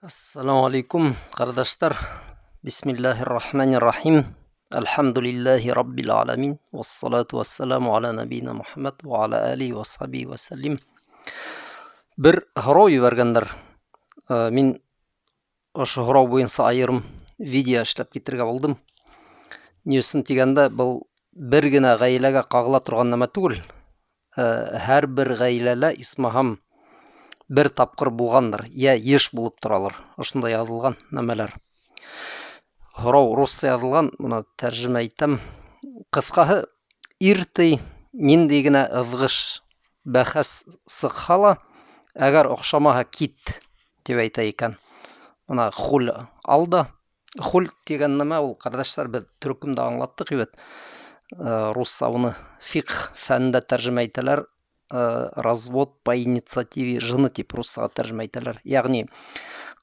Assalamu alaikum qardaşlar. Bismillahirrahmanirrahim. Elhamdülillahi Rabbil alamin. Vessalatu vesselamu ala nabiyina Muhammad ve ala alihi ve sahbihi ve sellim. Bir horo yubergenler. Min oşu horo boyunsa ayırım video işlep getirge buldum. Nüsün tigende bu bir gine gaylege qagıla turgan neme tugul. Her bir gaylele ismaham bir tapqыр bulgandır. Ya еш булып туралар. Ошундай язылган немелер. Хорау русча язылган, муну тәрҗемә итәм. Кыскаһы, иртей нинди генә ызгыш бәхәс сыкһала, әгәр охшамаһа кит дип әйтә икән. Мына хул алда. Хул дигән неме ул, кардәшләр, без төркемдә аңлаттык бит. Русча уны фикъ фәнендә тәрҗемә итәләр. Развод по инициативе жены дип русчага тәрҗемә итәләр. Ягъни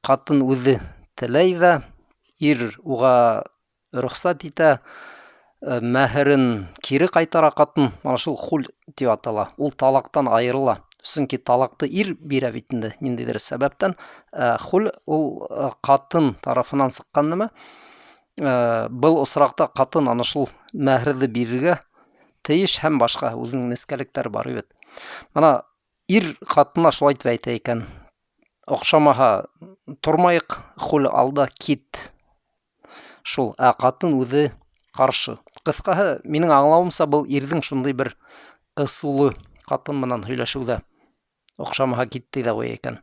катын үзе теләй ҙә, ир уға рөхсәт итә, мәһерен кире кайтара катын. Мана шул хул дип атала. Ул талактан айырыла. Чөнки талакты ир бирә бит инде ниндидер сәбәптән. Хул ул катын тарафынан сыккан неме? Был осракта катын аны шул мәһерне бирергә тейеш һәм башка үзенең нескәлектәре бар бит. Мана ир катына шулай дип әйтә икән. Охшамаһа тормайык, хул алда кит. Шул, катын үзе каршы. Кыскаһы, минең аңлавымса, был ирнең шундый бер ысулы катын менән һөйләшүдә. Охшамаһа кит дип куя икән.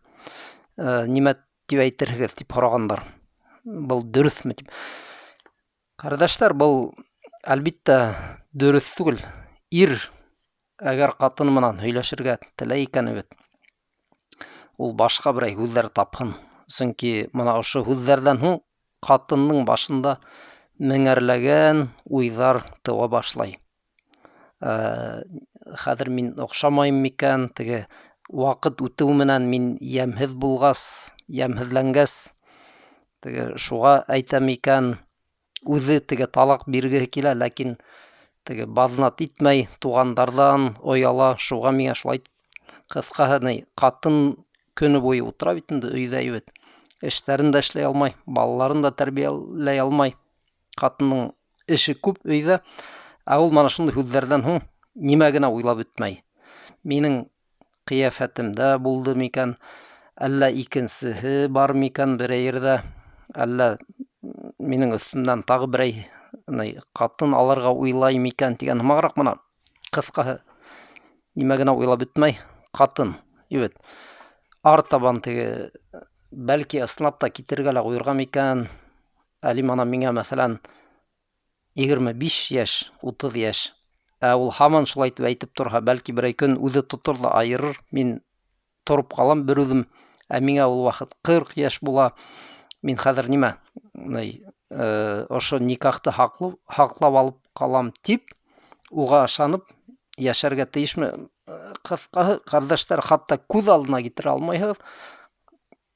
Нимә дип әйтерһегез дип сорагандар. Был дөресме дип. Кардәшләр, был әлбиттә дөрес түгел. Ир әгәр катын менән һөйләшергә теләй икән бит, ул башка берәй һүзләр тапһын. Чөнки мына ошо һүзләрдән һуң катынның башында меңәрләгән уйлар тыва башлай. Хәзер мин охшамайм микән, теге вакыт үтү менән мин ямһез булгас, ямһезләнгәс, теге шуга әйтәм икән, үзе теге талак биргеһе килә, ләкин теге базнат итмәй, тугандардан ояла, шуга миңа шулай. Кыскаһы, катын көне буе утыра бит инде өйдә бит. Эшләрен дә эшләй алмай, балаларын да тәрбияләй алмай. Катынның эше күп өйдә. Ул мана шундый һүзләрдән һуң нимә генә уйлап бетмәй. Минең кыяфәтемдә булды микән, әллә икенчеһе бар микән берәй ердә, әллә минең өстемнән тагы берәй катын алырга уйлай микән дигән һымаграк. Мына кыскаһы, нимә генә уйлап бетмәй, катын. Ибет. Артабан теге бәлки ысынлап та китергә лә куярга микән. Әли мана миңа мәсәлән 25 яшь, 30 яшь. Ул һаман шулай дип әйтеп торһа, бәлки берәй көн үзе тотыр да айырыр. Мин торып калам бер үзем. Миңа ул вакыт 40 яшь була. Мин хәзер нимә? Ошо никахты хаклап алып калам дип, уга ышанып яшәргә тиешме? Кыскаһы, кардәшләр, хатта күз алдына китерә алмайһыз.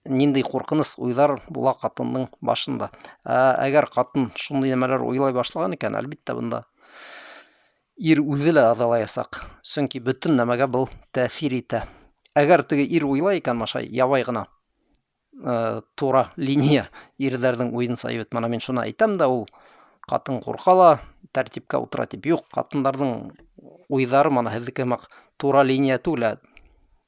Ниндей куркыныс уйлар була катынның башында. Әгәр катын шундый нәмәләр уйлай башлаган икән, әлбиттә бunda ир үзе лә азалаячак. Чөнки бөтен нәмәгә был тәэсир итә. Әгәр теге ир уйлай икән, машай, ябай гына тура линия ирләрнең уенса бит. Мана мин шуны әйтәм дә, ул катын куркала, тәртипкә утыра дип. Юк, катыннарның уйлары мана һезнеке тура линия түгел,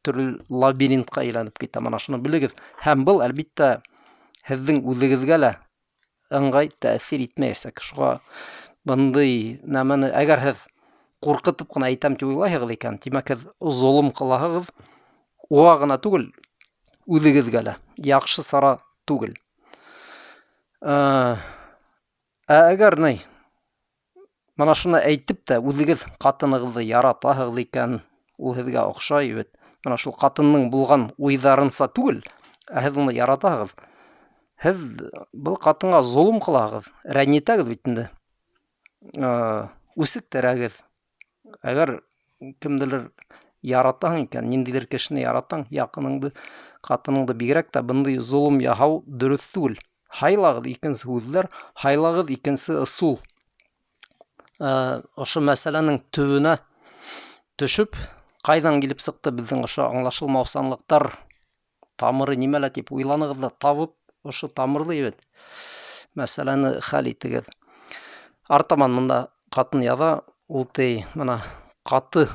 төрле лабиринтка әйләнеп китә. Мана шуны белегез. Һәм был әлбиттә һезнең үзегезгә лә ыңгай тәэсир итмәячәк. Шуга бындый нәмәне әгәр һез куркытып кына әйтәм дип уйлаһыгыз икән, димәк һез зулым кылаһыгыз. Уга гына түгел, үзегезгә лә яхшы сара түгел. Әгәр мана шуны әйтеп тә үзегез катыныгызны яратаһыгыз икән, ул һезгә охшай бит. Мана шул катынның булган уйдарынса түгел, һез уны яратаһыгыз. Һез был катынга зулым кылаһыгыз, рәнҗетәгез бит инде. Үсектерәгез. Әгәр кемдер яратаһың икән, ниндидер кешене яратаң, якыныңды, катыныңды бигрәк тә бындай зулым яһау дөрес түгел. Хайлагыз икенче һүзләр, хайлагыз икенче ысул. Ошо мәсьәләнең төбенә төшүп, кайдан килеп сыкты безнең ошо аңлашылмаусанлыктар тамыры нимәлә дип уйланыгыз да табып, ошо тамырлы ебет. Мәсьәләне хәл итегез. Артаман монда катын яза, ул мына каты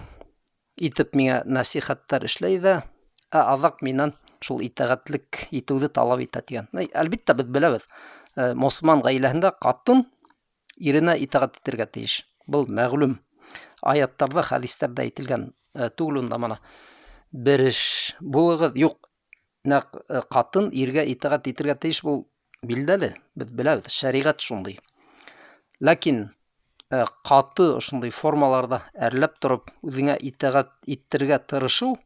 итеп миңа нәсихәттәр эшләй дә, азак миннән шул итәгатьлек итүне талап итә дигән. Әлбиттә без беләбез. Мусулман гаиләһендә катын иренә итәгать итәргә тиеш. Был мәгълүм. Аяттарда, хәдисләрдә әйтелгән түгел унда мана. Бер эш булыгыз, юк. Нәкъ катын иргә итәгать итәргә тиеш, бул билдәле. Без беләбез, шәригать шундый. Ләкин каты ошондый формаларда әрләп торып, үзеңә итәгать иттергә тырышу,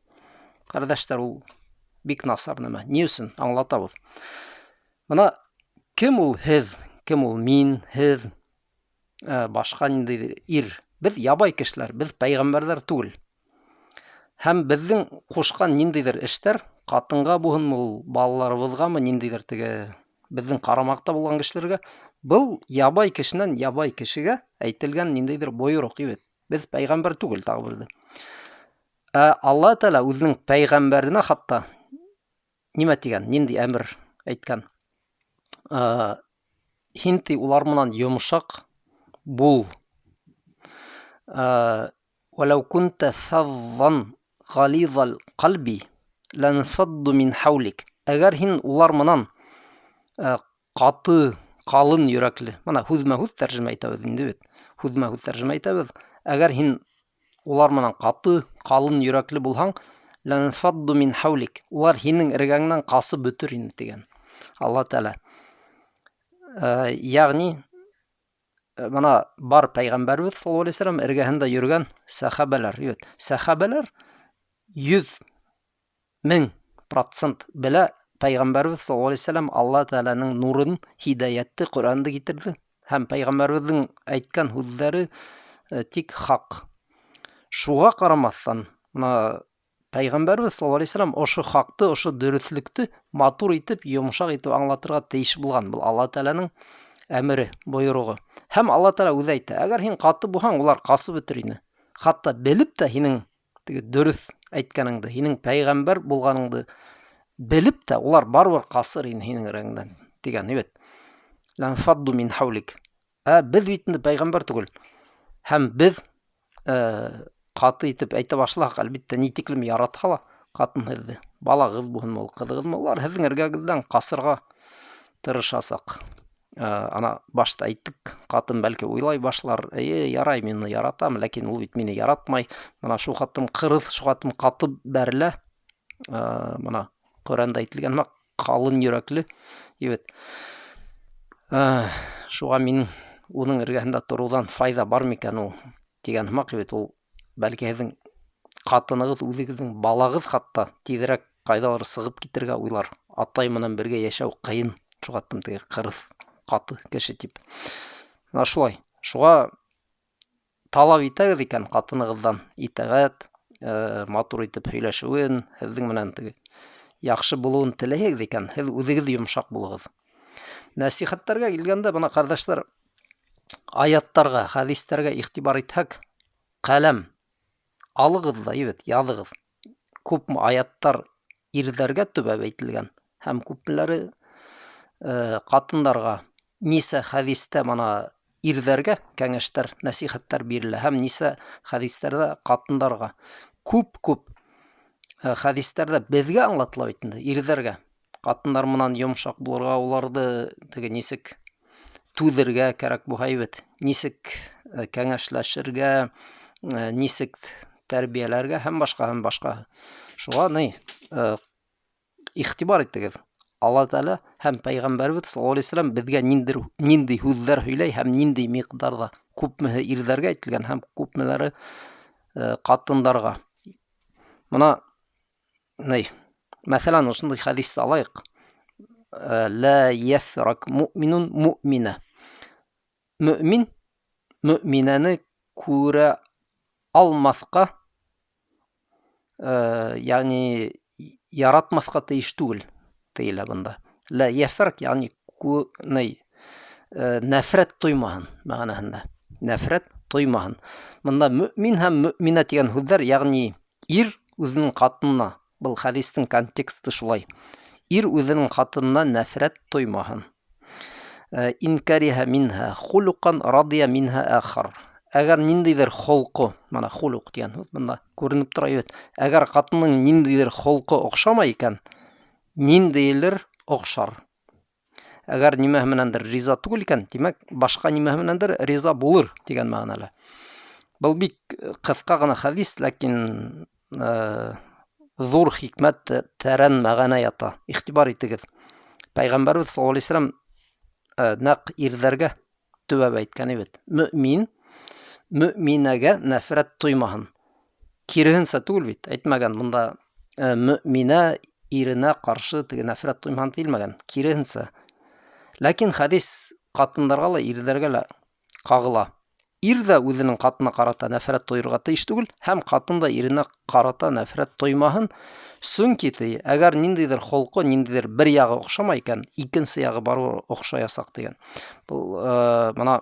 кардәшләр, ул бик насар нәмә. Ни өчен аңлатабыз. Мына кем ул һез, кем ул мин, һез, башка ниндидер ир. Без ябай кешеләр, без пәйгамбәрләр түгел. Һәм безнең кушкан ниндидер эштәр катынга буһынмы, ул балаларыбызгамы, ниндидер теге безнең карамакта булган кешеләргә, был ябай кешенән ябай кешегә әйтелгән ниндидер боерык ибет. Без пәйгамбәр түгел тагы берде. Алла Тәала үзенең пәйгамбәренә хатта нимә дигән, нинди әмер әйткән. Һин улар менән йомшак бул. Вәләү кунта фаззан гализал калби ланфадду мин хаулик. Әгәр һин улар менән каты, калын йөрәкле, мана һүзмә-һүз тәрҗемә итәбез инде бит. Һүзмә-һүз тәрҗемә итәбез. Әгәр һин улар менән каты, калын йөрәкле булһаң, ланфадду мин хаулик. Улар һинең эргәңнән касып бөтер инде дигән. Алла Тәала. Ягъни мана бар пәйгамбәрбез саллаллаху алейхи ва саллям эргәһендә йөргән сахабалар, сахабалар 100,000% белә пәйгамбәрбез саллаллаху алейхи ва саллям Алла Тәаланың нурын, һидаятты, Куранды китерде. Һәм пәйгамбәрбезнең әйткән һүзләре тик хак. Шуга карамастан, мына пәйгамбәрбез саллаллаху алейхи ва саллям ошо хакты, ошо дөреслекте матур итеп, йомшак итеп аңлатырга тиеш булган. Бу Алла Тәаланың әмере, боерыгы. Һәм Алла Тәала үзе әйтә, әгәр һин каты булһаң, улар касып бөтер инде. Хатта белеп тә һинең теге дөрес әйткәнеңде, һинең пәйгамбәр булганыңды белеп тә, улар барыбер касыр инде һинең эргәңдән дигән ибет. Ланфадду мин хаулик. Без бит инде пәйгамбәр түгел. Һәм без каты итеп әйтә башласак, әлбиттә, ни тиклем яратһа катын һезне, балагыз булһынмы, кызыгызмы, улар һезнең эргәгездән касырга тырышасак. Ана башта әйттек, катын бәлки уйлай башлар, ярай, мин яратам, ләкин ул бит мине яратмай. Мына шу хатын кырыс, шу хатын каты бәрелә. Мына Коранда әйтелгән, калын йөрәкле ибет. Шуга мин уның эргәһендә торудан файда бар микән ул дигән һымак ибет. Ул бәлки һезнең катыныгыз, үзегезнең балагыз хатта тизрәк кайдалыр сыгып китергә уйлар. Атай менән бергә яшәү кыен. Шуга теге кырыс, каты кеше тип. Мына шулай. Шуга талап итәгез икән катыныгыздан итәгать, матур итеп һөйләшүен, һезнең менән теге яхшы булуын теләйегез икән, һез үзегез йомшак булыгыз. Нәсихәттәргә килгәндә, бана кардәшләр, аяттарга, хәдисләргә игътибар итһәк, каләм алыгыз да, языгыз. Күпме аяттар ирләргә төбәп әйтелгән, һәм күпләре катындарга. Ниса хәдистә мана ирләргә кәңәштәр, нәсихәттәр бирелә, һәм ниса хәдисләрдә катындарга. Күп хәдисләрдә безгә аңлатыла бит инде, ирләргә. Катындар менән йомшак булырга, уларды теге нисек түзергә кирәк булһа ибет, нисек кәңәшләшергә, нисек тәрбияләргә һәм башка. Шуга игътибар итегез. Алла Тәала һәм пәйгамбәрбез саллаллаху алейхи ва саллям безгә нинди һүзләр һөйләй һәм нинди микъдарда. Күпме ирләргә әйтелгән һәм күпмеләре катындарга. Мына мәсәлән, ошондый хәдисте алайык. Ла яфрак муъминун муъмина. Мөмин мөминәне күрә алмаска, ягъни яратмаска тиеш түгел тиелә бында. Ла яфрак, ягъни нәфрәт тоймаһын мәгънәһендә. Нәфрәт тоймаһын. Монда мөмин һәм мөминә дигән һүзләр, ягъни ир үзенең катынына Был хадистің контексті шулай. Ир үзенең хатынына нәфрәт тоймаһын. Инкариха минха хулуқан радия минха ахар. Әгәр ниндидер холқы, мана хулук дигән, монда күренеп тора бит. Әгәр хатынның ниндидер холқы охшамай икән, ниндейлер охшар. Әгәр нимә менәндер риза түгел икән, димәк, башка нимә менәндер риза булыр дигән мәгънәле. Был бик кыска гына хадис, ләкин зур хикмәт, тәрән мәгънә ята. Игътибар итегез. Пәйгамбәрбез саллаллаһу алейһи ва саллям нәкъ ирҙәргә төбәп әйткән бит. Мөминәгә нәфрәт тоймаһын. Киреһенсә түгел бит. Әйтмәгән монда мөминә иренә каршы теге нәфрәт тоймаһын дилмәгән. Киреһенсә. Ләкин хадис катындарга ла, ирҙәргә лә кагыла. Ир ҙә үҙенең ҡатына ҡарата нәфрәт тойорға тейеш түгел, һәм ҡатын да иренә ҡарата нәфрәт тоймаһын. Сөнки әгәр ниндейҙер холҡо, ниндейҙер бер яғы оҡшамай икән, икенсе яғы барыбер оҡшаясаҡ дигән. Был мына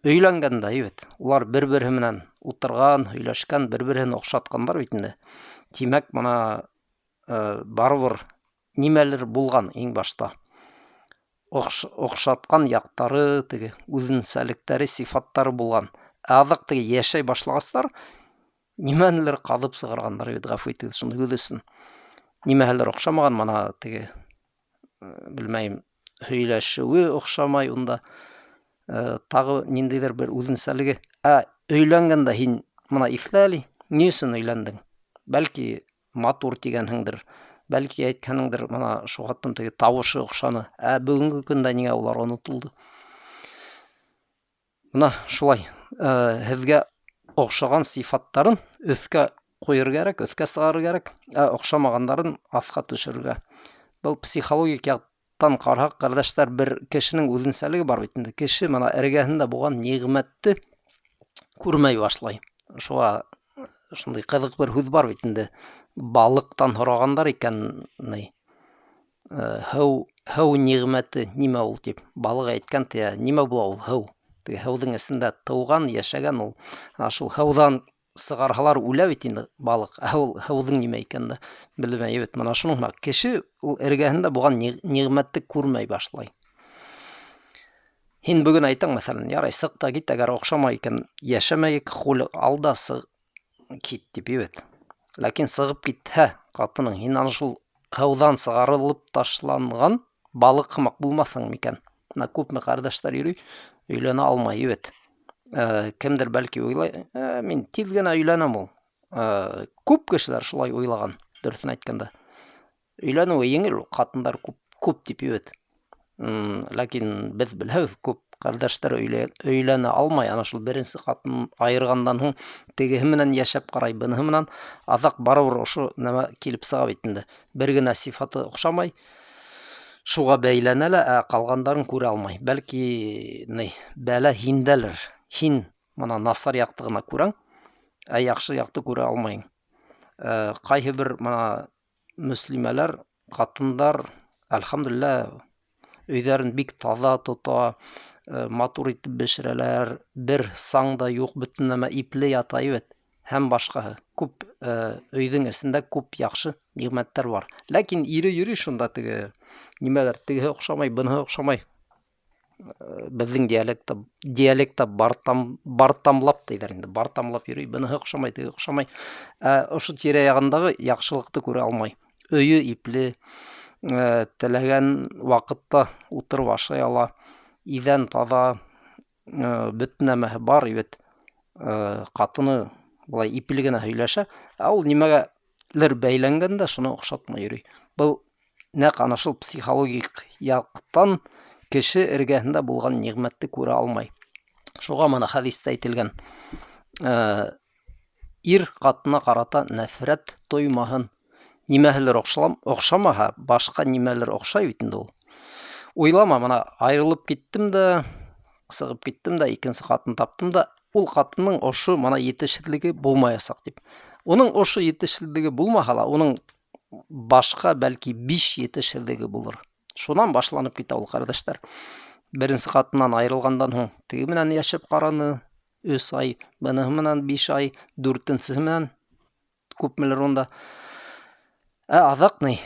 өйләнгәндә бит, улар бер-береһе менән ултырған, һөйләшкән, бер-береһен оҡшатҡандар бит инде. Тимәк, мына барыбер нимәлер булған иң башта. Оҡшатҡан яҡтары, теге үҙенсәлектәре, сифаттары булған. Аҙаҡ теге йәшәй башлағастар, нимәнелер ҡаҙып сығарғандар бит, ғәфү итегеҙ, шуны һүҙ өсөн. Нимәһелер оҡшамаған, мана теге, белмәйем, һөйләшеүе оҡшамай, унда тағы ниндейҙер бер үҙенсәлеге. Өйләнгәндә һин мына иҫләли, ни өсөн өйләндең? Бәлки матур тигәнһеңдер, бәлки әйткәнеңдер, мына шуғаттың теге тауышы оҡшаны. Бөгөнгө көндә ниңә улар онотолдо? Мына шулай, һеҙгә оҡшаған сифаттарын өҫкә ҡуйыр кәрәк, өҫкә сығарыр кәрәк, оҡшамағандарын аҫҡа төшөргә. Был психологик яҡтан ҡараһаҡ, ҡәрҙәштәр, бер кешенең үҙенсәлеге бар бит инде. Кеше мына эргәһендә булған ниғмәтте күрмәй башлай. Шуға шундай ҡыҙыҡ бер һүҙ бар бит инде. Балыҡтан һорағандар икән, һыу ниғмәте нимә ул тип. Балыҡ әйткән, нимә була ул һыу? Һыуҙың эсендә тыуған, йәшәгән ул. Шул һыуҙан сығарһалар үлә бит инде балыҡ. Ул һыуҙың нимә икәнде белмәй бит. Мына шуның кеше ул эргәһендә булған ниғмәтте күрмәй башлай. Һин бөгөн әйтәң, мәҫәлән, ярай, сыҡ та кит, әгәр оҡшамай икән, йәшәмәйек, алда кит тип бит. Ләкин сығып китһә, ҡатының, һин аны шул һыуҙан сығарылып ташланған балыҡ һымаҡ булмаҫһың микән? Күпме ҡәрҙәштәр йөрөй, өйләнә алмай бит. Кемдер бәлки уйлай, мин тиҙ генә өйләнәм ул. Күп кешеләр шулай уйлаған, дөрөҫөн әйткәндә. Өйләнеүе еңел, ҡатындар күп тип бит. Ләкин беҙ белһәбеҙ, күп ҡәрҙәштәр өйләнә алмай, ана шул беренсе ҡатын айырғандан һуң тегеһе менән йәшәп ҡарай, быныһы менән аҙаҡ барыбер ошо нәмә килеп сыға бит инде. Бер генә сифаты оҡшамай, шуға бәйләнә лә, ҡалғандарын күрә алмай. Бәлки, бәлә һиндәлер. Һин мына насар яҡты ғына күрәң, яҡшы яҡты күрә алмайың. Ҡайһы бер мына мөслимәләр, ҡатындар, әлхәмдулилләһ, өйҙәрен бик таҙа тота, матур итеп бешерәләр, бер саң да юҡ, бөтөн нәмә ипле ята бит. Һәм башҡаһы. Күп өйҙөң эсендә күп яҡшы ниғмәттәр бар. Ләкин ире йөрөй шунда теге нимәләр, тегеһе оҡшамай, быныһы оҡшамай. Беҙҙең диалектта бартамлап тиҙәр инде. Бартамлап йөрөй, быныһы оҡшамай, теге оҡшамай. Ошо тирә-яғындағы яҡшылыҡты күрә алмай. Өйө ипле, теләгән ваҡытта ултырып ашай ала, иҙән таҙа, бөтөн нәмәһе бар бит. Ҡатыны былай ипле генә һөйләшә, ул нимәгәлер бәйләнгәндә шуны оҡшатмай йөрөй. Был нәҡ ана шул психологик яҡтан кеше эргәһендә булған ниғмәтте күрә алмай. Шуға мына хәҙистә әйтелгән. Ир ҡатына ҡарата нәфрәт тоймаһын. Нимәһелер оҡшамаһа, башҡа нимәлер оҡшай бит инде ул. Уйлама, мына айырылып киттем дә, сығып киттем дә, икенсе ҡатын таптым да, ул ҡатының ошо мана етешһеҙлеге булмаясаҡ тип. Уның ошо етешһеҙлеге булмаһа ла, уның башҡа бәлки 5 етешһеҙлеге булыр. Шунан башланып китә ул, ҡәрҙәштәр. Беренсе ҡатынан айырылғандан һуң теге менән йәшәп ҡараны 3 ай, быныһы менән 5 ай, 4-нсеһе менән күпмелер унда. Аҙаҡ ни,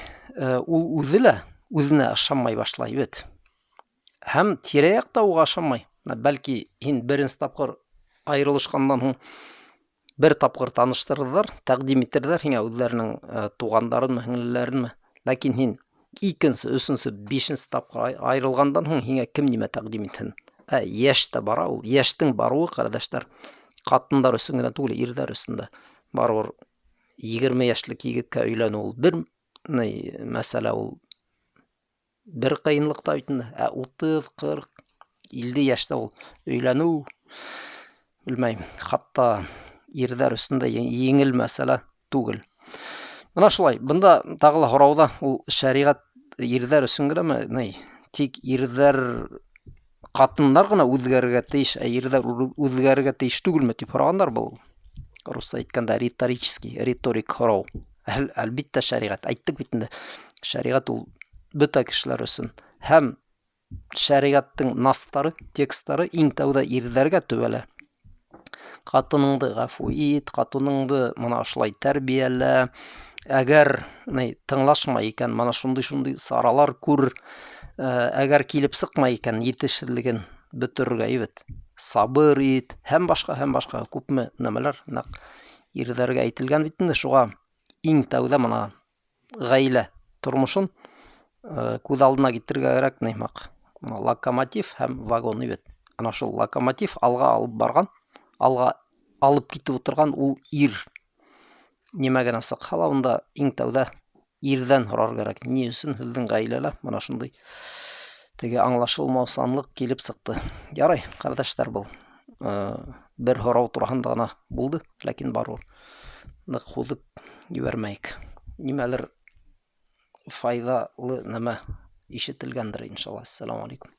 ул үҙе лә үҙенә ышанмай башлай бит. Һәм тирә-яҡ та уға ышанмай. Бәлки, һин беренсе тапҡыр айырылышҡандан һуң бер тапҡыр таныштырырҙар, тәҡдим итерҙәр һиңә үҙҙәренең туғандарынмы, һеңлеләренме. Ләкин һин икенсе, өсөнсө, бишенсе тапҡыр айырылғандан һуң һиңә кем нимә тәҡдим итһен? Йәш тә бара ул. Йәштең барыуы, ҡәрҙәштәр, ҡатындар өсөн генә түгел, ирҙәр өсөн дә. Барыбер 20 йәшлек егеткә өйләнеү ул бер мәсьәлә, ул бер ҡыйынлыҡ та бит инде. 30, 40, 50 йәштә ул өйләнеү, белмәйем, хатта ирҙәр өсөн дә еңел мәсьәлә түгел. Бына шулай. Бында тағы ла һорауҙа ул шәриғәт ирҙәр өсөн генәме? Тик ирҙәр, ҡатындар ғына үҙгәрергә тейеш, ирҙәр үҙгәрергә тейеш түгелме тип һорағандар. Был русса әйткәндә риторик һорау. Әлбиттә шәриғәт. Әйттек бит инде. Шәриғәт ул бөтә кешеләр өсөн. Һәм шәриғәттең настары, текстары иң тәүҙә ирҙәргә төбәлә. Ҡатыныңды ғәфү ит, ҡатыныңды мына шулай тәрбиәлә. Әгәр тыңлашмай икән, мана шундай саралар күр. Әгәр килеп сыҡмай икән, етешһеҙлеген бөтөрөргә ебет. Сабыр ит, һәм башҡа күпме нәмәләр ирҙәргә әйтелгән бит инде. Шуға иң тәүҙә мына ғаилә тормошон күҙ алдына китергә кәрәк. Локомотив һәм вагон ебет. Ана шул локомотив алға алып барған, алға алып китеп ултырған ул ир. Нимә генә сыҡһа ла, унда иң тәүҙә ирҙән һорар кәрәк. Ни өсөн һеҙҙең ғаиләлә мына шундай теге аңлашылмаусанлыҡ килеп сыҡты? Ярай, ҡәрҙәштәр, был бер һорау тураһында ғына булды, ләкин барыбер ныҡ һуҙып ебәрмәйек. Нимәлер файҙалы нәмә ишетелгәндер, иншалла. Ассаламу алейкум.